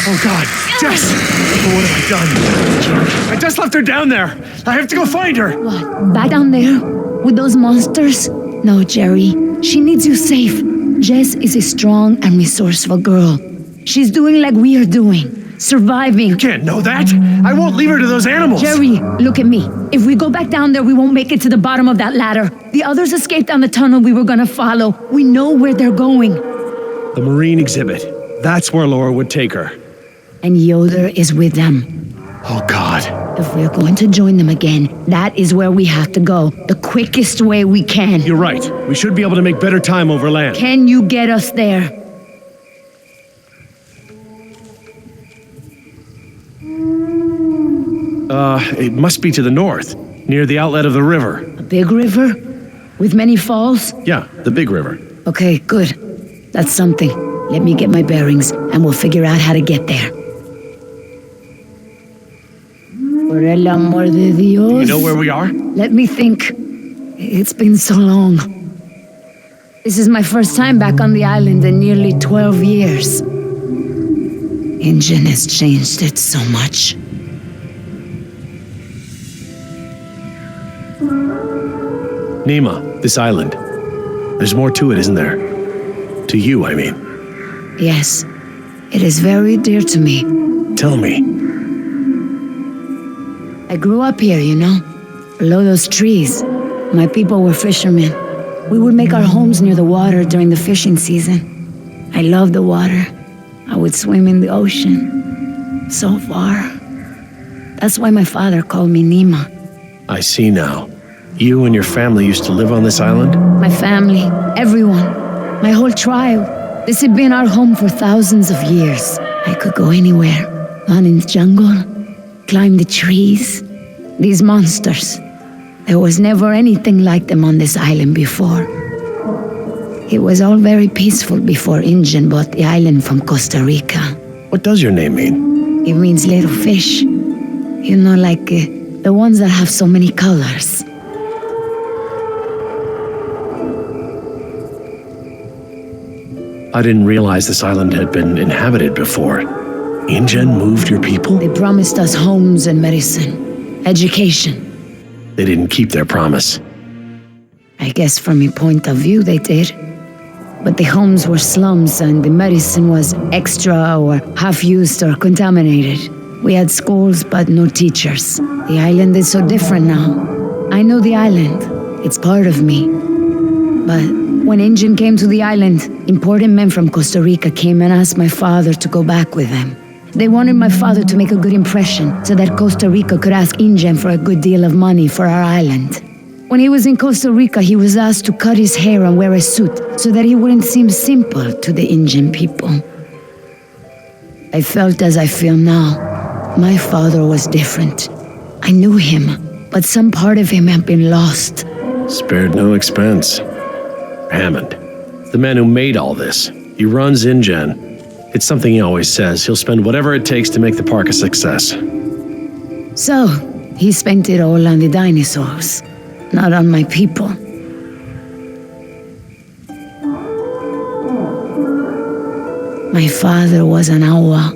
Oh God, Jess! Oh, what have I done? I just left her down there. I have to go find her. What? Back down there? With those monsters? No, Jerry. She needs you safe. Jess is a strong and resourceful girl. She's doing like we are doing. Surviving. You can't know that. I won't leave her to those animals. Jerry, look at me. If we go back down there, we won't make it to the bottom of that ladder. The others escaped down the tunnel we were gonna follow. We know where they're going. The marine exhibit. That's where Laura would take her. And Yoder is with them. Oh God. If we're going to join them again, that is where we have to go. The quickest way we can. You're right. We should be able to make better time over land. Can you get us there? It must be to the north, near the outlet of the river. A big river? With many falls? Yeah, the bbig river. Okay, good. That's something. Let me get my bearings, and we'll figure out how to get there. Por el amor de Dios. You know where we are? Let me think. It's been so long. This is my first time back on the island in nearly 12 years. InGen has changed it so much. Nema, this island. There's more to it, isn't there? To you, I mean. Yes, it is very dear to me. Tell me. I grew up here, you know, below those trees. My people were fishermen. We would make our homes near the water during the fishing season. I loved the water. I would swim in the ocean. So far. That's why my father called me Nima. I see now. You and your family used to live on this island? My family, everyone, my whole tribe. This had been our home for thousands of years. I could go anywhere, run in the jungle, climb the trees. These monsters. There was never anything like them on this island before. It was all very peaceful before InGen bought the island from Costa Rica. What does your name mean? It means little fish. You know, like the ones that have so many colors. I didn't realize this island had been inhabited before. InGen moved your people? They promised us homes and medicine, education. They didn't keep their promise. I guess from your point of view they did. But the homes were slums and the medicine was extra or half-used or contaminated. We had schools but no teachers. The island is so different now. I know the island. It's part of me. But when InGen came to the island, important men from Costa Rica came and asked my father to go back with them. They wanted my father to make a good impression so that Costa Rica could ask InGen for a good deal of money for our island. When he was in Costa Rica, he was asked to cut his hair and wear a suit so that he wouldn't seem simple to the InGen people. I felt as I feel now. My father was different. I knew him, but some part of him had been lost. Spared no expense. Hammond, the man who made all this. He runs InGen. It's something he always says. He'll spend whatever it takes to make the park a success. So, he spent it all on the dinosaurs, not on my people. My father was an awa,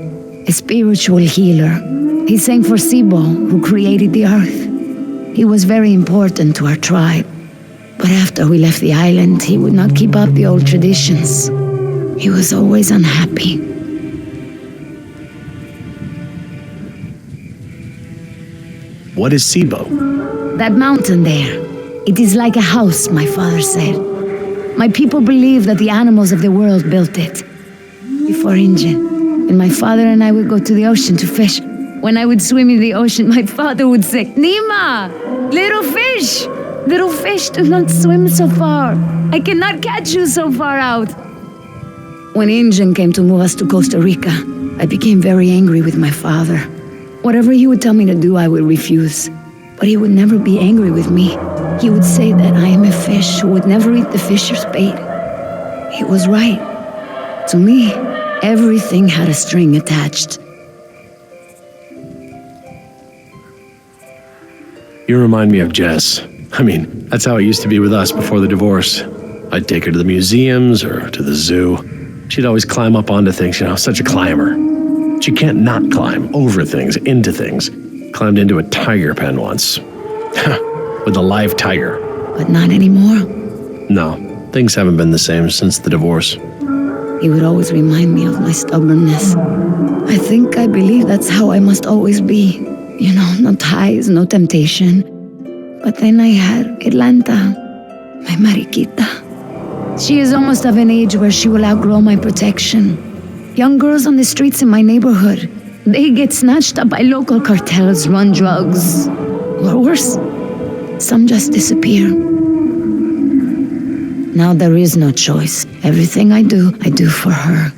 a spiritual healer. He sang for Sibo, who created the earth. He was very important to our tribe. But after we left the island, he would not keep up the old traditions. He was always unhappy. What is Sibo? That mountain there. It is like a house, my father said. My people believe that the animals of the world built it. Before InGen, and my father and I would go to the ocean to fish. When I would swim in the ocean, my father would say, Nima, little fish! Little fish, do not swim so far. I cannot catch you so far out. When InGen came to move us to Costa Rica, I became very angry with my father. Whatever he would tell me to do, I would refuse. But he would never be angry with me. He would say that I am a fish who would never eat the fisher's bait. He was right. To me, everything had a string attached. You remind me of Jess. I mean, that's how it used to be with us before the divorce. I'd take her to the museums or to the zoo. She'd always climb up onto things, you know, such a climber. She can't not climb over things, into things. Climbed into a tiger pen once. With a live tiger. But not anymore. No, things haven't been the same since the divorce. He would always remind me of my stubbornness. I believe that's how I must always be. You know, no ties, no temptation. But then I had Atlanta, my mariquita. She is almost of an age where she will outgrow my protection. Young girls on the streets in my neighborhood, they get snatched up by local cartels, run drugs. Or worse, some just disappear. Now there is no choice. Everything I do for her.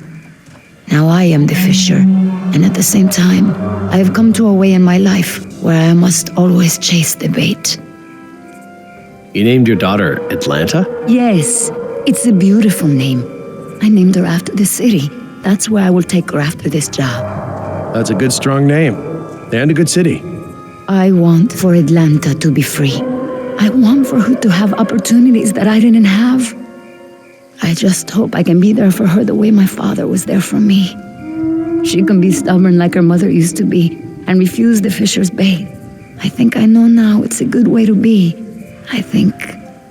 Now I am the fisher, and at the same time, I have come to a way in my life where I must always chase the bait. You named your daughter Atlanta? Yes, it's a beautiful name. I named her after the city. That's where I will take her after this job. That's a good, strong name. And a good city. I want for Atlanta to be free. I want for her to have opportunities that I didn't have. I just hope I can be there for her the way my father was there for me. She can be stubborn like her mother used to be and refuse the fisher's bait. I think I know now it's a good way to be. I think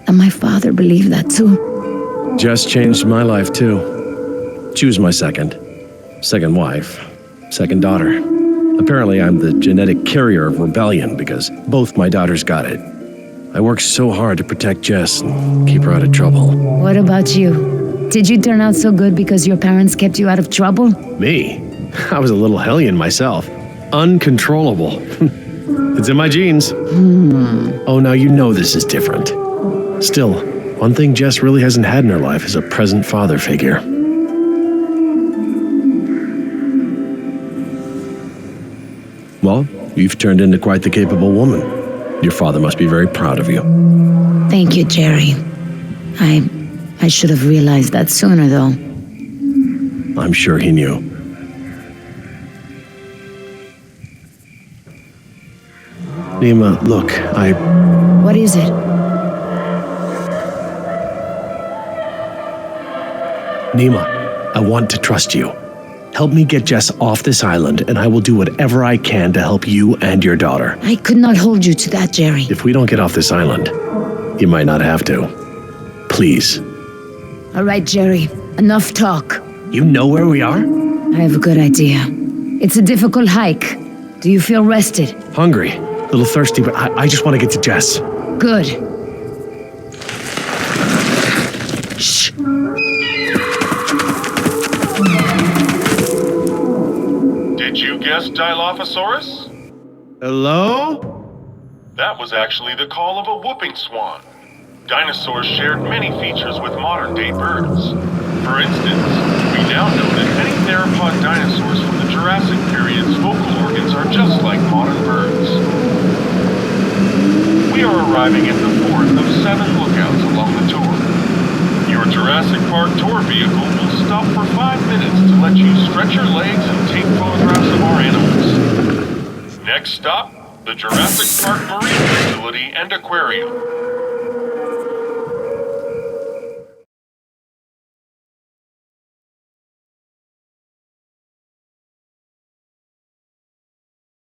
that my father believed that too. Just changed my life too. She was my second wife, second daughter. Apparently I'm the genetic carrier of rebellion because both my daughters got it. I worked so hard to protect Jess and keep her out of trouble. What about you? Did you turn out so good because your parents kept you out of trouble? Me? I was a little hellion myself. Uncontrollable. It's in my genes. Oh, now you know this is different. Still, one thing Jess really hasn't had in her life is a present father figure. Well, you've turned into quite the capable woman. Your father must be very proud of you. Thank you, Jerry. I should have realized that sooner, though. I'm sure he knew. Nima, look, What is it? Nima, I want to trust you. Help me get Jess off this island, and I will do whatever I can to help you and your daughter. I could not hold you to that, Jerry. If we don't get off this island, you might not have to. Please. All right, Jerry. Enough talk. You know where we are? I have a good idea. It's a difficult hike. Do you feel rested? Hungry. A little thirsty, but I just want to get to Jess. Good. Shh. Did you guess Dilophosaurus? Hello? That was actually the call of a whooping swan. Dinosaurs shared many features with modern-day birds. For instance, we now know that many theropod dinosaurs from the Jurassic period's vocal organs are just like modern birds. We are arriving at the fourth of 7 lookouts along the tour. Your Jurassic Park tour vehicle will stop for 5 minutes to let you stretch your legs and take photographs of our animals. Next stop, the Jurassic Park Marine Facility and Aquarium.